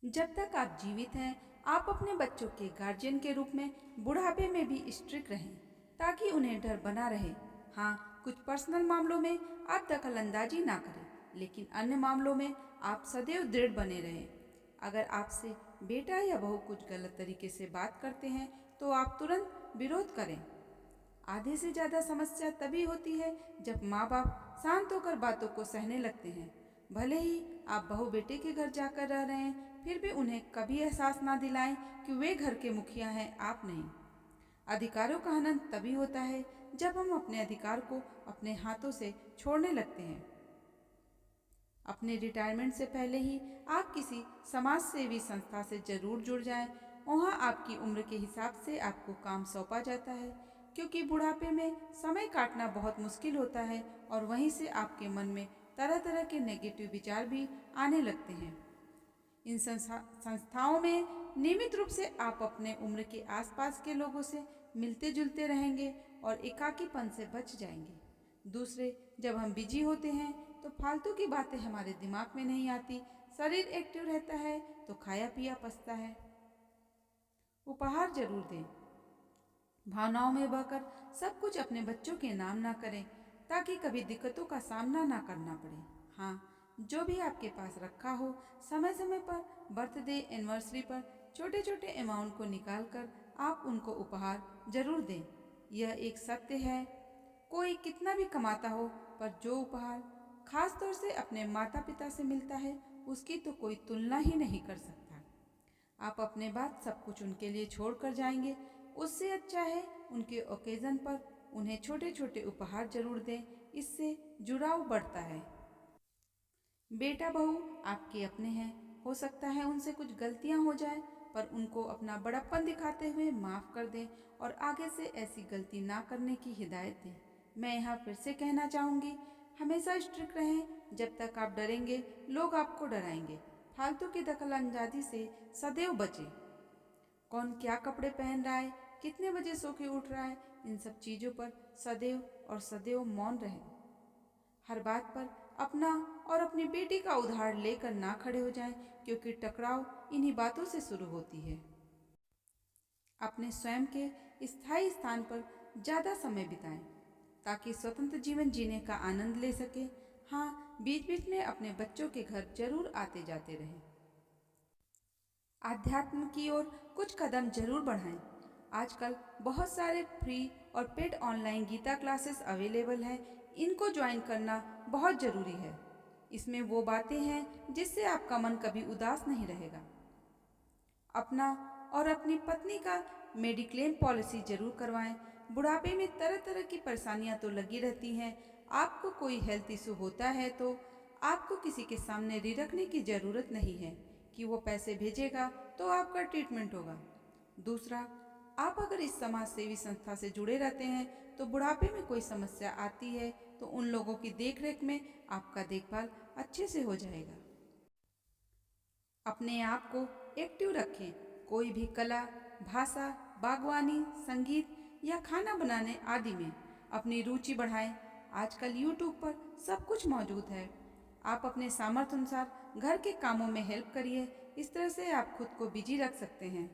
जब तक आप जीवित हैं, आप अपने बच्चों के गार्जियन के रूप में बुढ़ापे में भी स्ट्रिक्ट रहें, ताकि उन्हें डर बना रहे। हाँ, कुछ पर्सनल मामलों में आप दखलंदाजी ना करें, लेकिन अन्य मामलों में आप सदैव दृढ़ बने रहें। अगर आपसे बेटा या बहू कुछ गलत तरीके से बात करते हैं, तो आप तुरंत विरोध करें। आधे से ज़्यादा समस्या तभी होती है जब माँ बाप शांत होकर बातों को सहने लगते हैं। भले ही आप बहू बेटे के घर जाकर रह रहे हैं, फिर भी उन्हें कभी एहसास ना दिलाएं कि वे घर के मुखिया हैं, आप नहीं। अधिकारों का हनन तभी होता है जब हम अपने अधिकार को अपने हाथों से छोड़ने लगते हैं। अपने रिटायरमेंट से पहले ही आप किसी समाज सेवी संस्था से जरूर जुड़ जाएं। वहाँ आपकी उम्र के हिसाब से आपको काम सौंपा जाता है, क्योंकि बुढ़ापे में समय काटना बहुत मुश्किल होता है और वहीं से आपके मन में तरह तरह के नेगेटिव विचार भी आने लगते हैं। इन संस्थाओं में नियमित रूप से आप अपने उम्र के आसपास के लोगों से मिलते जुलते रहेंगे और एकाकीपन से बच जाएंगे। दूसरे, जब हम बिजी होते हैं तो फालतू की बातें हमारे दिमाग में नहीं आती। शरीर एक्टिव रहता है तो खाया पिया पचता है। उपहार जरूर दें। भावनाओं में बहकर सब कुछ अपने बच्चों के नाम ना करें, ताकि कभी दिक्कतों का सामना ना करना पड़े। हाँ, जो भी आपके पास रखा हो, समय समय पर बर्थडे एनिवर्सरी पर छोटे छोटे अमाउंट को निकाल कर आप उनको उपहार जरूर दें। यह एक सत्य है, कोई कितना भी कमाता हो, पर जो उपहार खास तौर से अपने माता पिता से मिलता है, उसकी तो कोई तुलना ही नहीं कर सकता। आप अपने बाद सब कुछ उनके लिए छोड़ कर जाएंगे, उससे अच्छा है उनके ओकेज़न पर उन्हें छोटे छोटे उपहार जरूर दें। इससे जुड़ाव बढ़ता है। बेटा बहू आपके अपने हैं, हो सकता है उनसे कुछ गलतियां हो जाए, पर उनको अपना बड़प्पन दिखाते हुए माफ़ कर दें और आगे से ऐसी गलती ना करने की हिदायत दें। मैं यहाँ फिर से कहना चाहूँगी, हमेशा स्ट्रिक्ट रहें। जब तक आप डरेंगे, लोग आपको डराएंगे। फालतू की दखलंदाजी से सदैव बचें। कौन क्या कपड़े पहन रहा है, कितने बजे सो के उठ रहा है, इन सब चीज़ों पर सदैव और सदैव मौन रहें। हर बात पर अपना और अपनी बेटी का उधार लेकर ना खड़े हो जाएं, क्योंकि टकराव इन्हीं बातों से शुरू होती है। अपने स्वयं के स्थायी स्थान पर ज़्यादा समय बिताएं, ताकि स्वतंत्र जीवन जीने का आनंद ले सकें। हाँ, बीच बीच में अपने बच्चों के घर जरूर आते जाते रहें। आध्यात्म की ओर कुछ कदम जरूर बढ़ाएं। आजकल बहुत सारे फ्री और paid online Gita classes available हैं। इनको ज्वाइन करना बहुत ज़रूरी है। इसमें वो बातें हैं जिससे आपका मन कभी उदास नहीं रहेगा। अपना और अपनी पत्नी का मेडिक्लेम पॉलिसी जरूर करवाएं। बुढ़ापे में तरह तरह की परेशानियां तो लगी रहती हैं। आपको कोई हेल्थ इशू होता है तो आपको किसी के सामने रिरखने की ज़रूरत नहीं है कि वो पैसे भेजेगा तो आपका ट्रीटमेंट होगा। दूसरा, आप अगर इस समाज सेवी संस्था से जुड़े रहते हैं तो बुढ़ापे में कोई समस्या आती है तो उन लोगों की देखरेख में आपका देखभाल अच्छे से हो जाएगा। अपने आप को एक्टिव रखें। कोई भी कला, भाषा, बागवानी, संगीत या खाना बनाने आदि में अपनी रुचि बढ़ाएं। आजकल यूट्यूब पर सब कुछ मौजूद है। आप अपने सामर्थ्य अनुसार घर के कामों में हेल्प करिए। इस तरह से आप खुद को बिजी रख सकते हैं।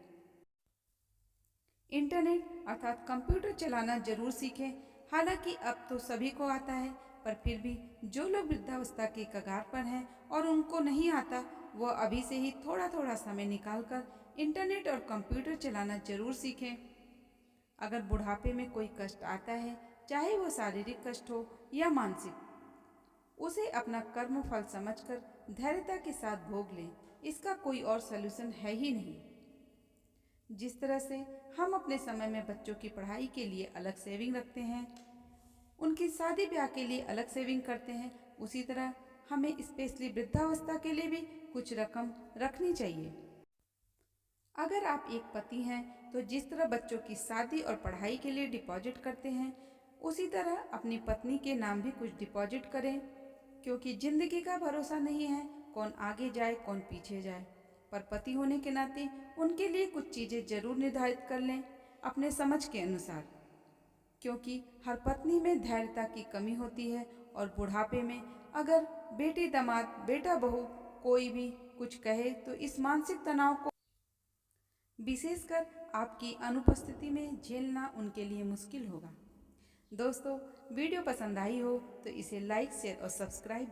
इंटरनेट अर्थात कंप्यूटर चलाना जरूर सीखें। हालांकि अब तो सभी को आता है, पर फिर भी जो लोग वृद्धावस्था के कगार पर हैं और उनको नहीं आता, वो अभी से ही थोड़ा थोड़ा समय निकालकर इंटरनेट और कंप्यूटर चलाना जरूर सीखें। अगर बुढ़ापे में कोई कष्ट आता है, चाहे वो शारीरिक कष्ट हो या मानसिक, उसे अपना कर्म फल समझकर धैर्यता के साथ भोग लें। इसका कोई और सलूशन है ही नहीं। जिस तरह से हम अपने समय में बच्चों की पढ़ाई के लिए अलग सेविंग रखते हैं, उनकी शादी ब्याह के लिए अलग सेविंग करते हैं, उसी तरह हमें स्पेशली वृद्धावस्था के लिए भी कुछ रकम रखनी चाहिए। अगर आप एक पति हैं तो जिस तरह बच्चों की शादी और पढ़ाई के लिए डिपॉजिट करते हैं, उसी तरह अपनी पत्नी के नाम भी कुछ डिपॉजिट करें, क्योंकि जिंदगी का भरोसा नहीं है कौन आगे जाए कौन पीछे जाए। पर पति होने के नाते उनके लिए कुछ चीज़ें जरूर निर्धारित कर लें अपने समझ के अनुसार, क्योंकि हर पत्नी में धैर्यता की कमी होती है और बुढ़ापे में अगर बेटी दामाद बेटा बहू कोई भी कुछ कहे तो इस मानसिक तनाव को विशेषकर आपकी अनुपस्थिति में झेलना उनके लिए मुश्किल होगा। दोस्तों, वीडियो पसंद आई हो तो इसे लाइक, शेयर और सब्सक्राइब